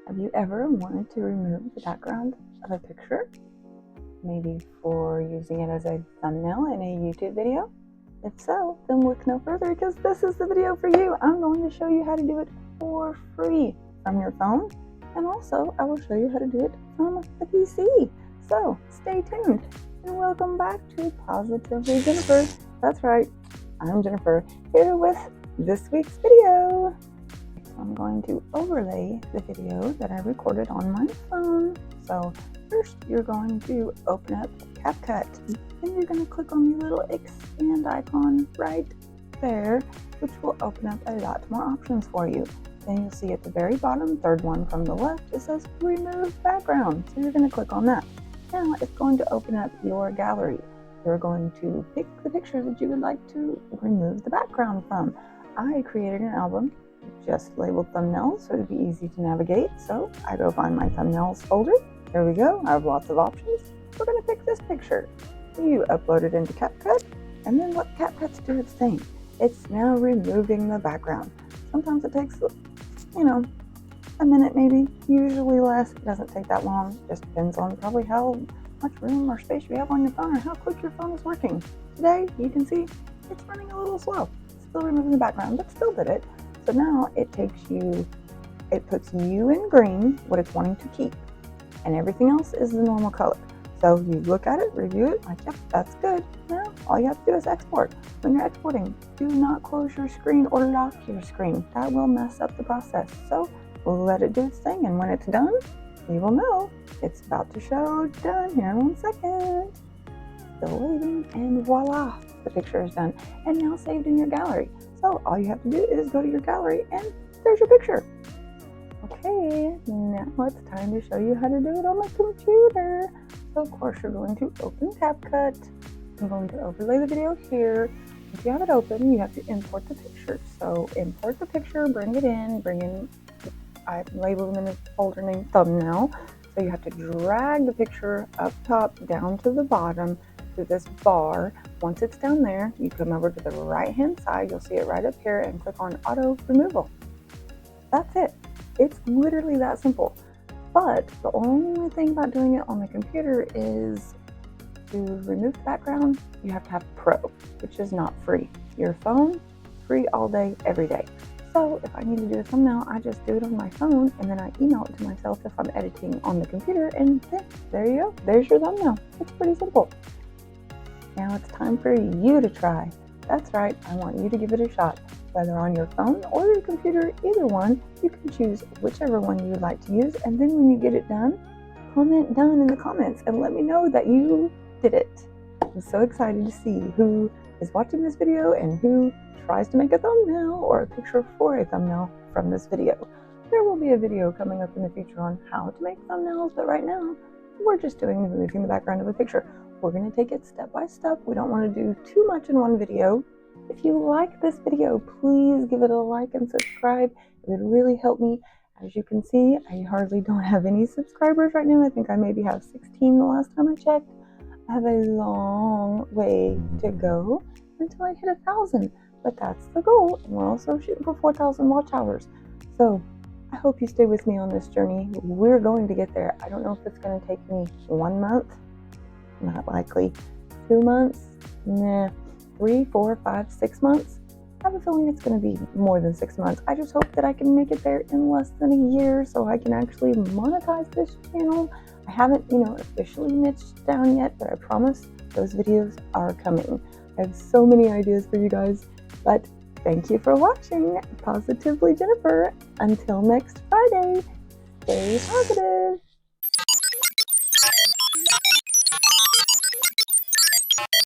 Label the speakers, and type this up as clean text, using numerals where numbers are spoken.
Speaker 1: Have you ever wanted to remove the background of a picture? Maybe for using it as a thumbnail in a YouTube video? If so, then look no further because this is the video for you. I'm going to show you how to do it for free from your phone, and also I will show you how to do it from the PC. So stay tuned and welcome back to Positively Jennifer. That's right, I'm Jennifer here with this week's video. I'm going to overlay the video that I recorded on my phone. So first you're going to open up CapCut. Then you're going to click on the little expand icon right there, which will open up a lot more options for you. Then you'll see at the very bottom, third one from the left, it says remove background. So you're going to click on that. Now it's going to open up your gallery. You're going to pick the picture that you would like to remove the background from. I created an album just labeled thumbnails so it'd be easy to navigate. So I go find my thumbnails folder. There we go. I have lots of options. We're going to pick this picture. You upload it into CapCut, and then what CapCut's do its thing. It's now removing the background. Sometimes it takes, a minute maybe, usually less. It doesn't take that long. Just depends on probably how much room or space you have on your phone or how quick your phone is working. Today, you can see it's running a little slow. Still removing the background, but still did it. So now it puts you in green, what it's wanting to keep, and everything else is the normal color. So you look at it, review it, like, yep, that's good. Now all you have to do is export. When you're exporting, do not close your screen or lock your screen. That will mess up the process. So we'll let it do its thing, and when it's done, you will know it's about to show done here in 1 second. Still waiting, and voila, the picture is done and now saved in your gallery. So all you have to do is go to your gallery and there's your picture. Okay, now it's time to show you how to do it on the computer. So of course you're going to open CapCut. I'm going to overlay the video here. If you have it open, you have to import the picture. So import the picture, bring in, I labeled them in a folder named thumbnail. So you have to drag the picture up top down to the bottom to this bar. Once it's down there, you come over to the right hand side, you'll see it right up here, and click on auto removal. That's it. It's literally that simple. But the only thing about doing it on the computer is to remove the background, you have to have Pro, which is not free. Your phone, free all day, every day. So if I need to do a thumbnail, I just do it on my phone and then I email it to myself if I'm editing on the computer, and there you go. There's your thumbnail. It's pretty simple. Now it's time for you to try. That's right, I want you to give it a shot. Whether on your phone or your computer, either one, you can choose whichever one you would like to use, and then when you get it done, comment done in the comments and let me know that you did it. I'm so excited to see who is watching this video and who tries to make a thumbnail or a picture for a thumbnail from this video. There will be a video coming up in the future on how to make thumbnails, but right now, we're just doing removing the background of a picture. We're going to take it step by step. We don't want to do too much in one video. If you like this video, please give it a like and subscribe. It would really help me. As you can see, I hardly don't have any subscribers right now. I think I maybe have 16 the last time I checked. I have a long way to go until I hit 1,000, but that's the goal. And we're also shooting for 4,000 watch hours. So I hope you stay with me on this journey. We're going to get there. I don't know if it's going to take me 1 month. Not likely. 2 months? Nah. 3, 4, 5, 6 months? I have a feeling it's going to be more than 6 months. I just hope that I can make it there in less than a year so I can actually monetize this channel. I haven't, officially niched down yet, but I promise those videos are coming. I have so many ideas for you guys, but thank you for watching. Positively Jennifer. Until next Friday, stay positive.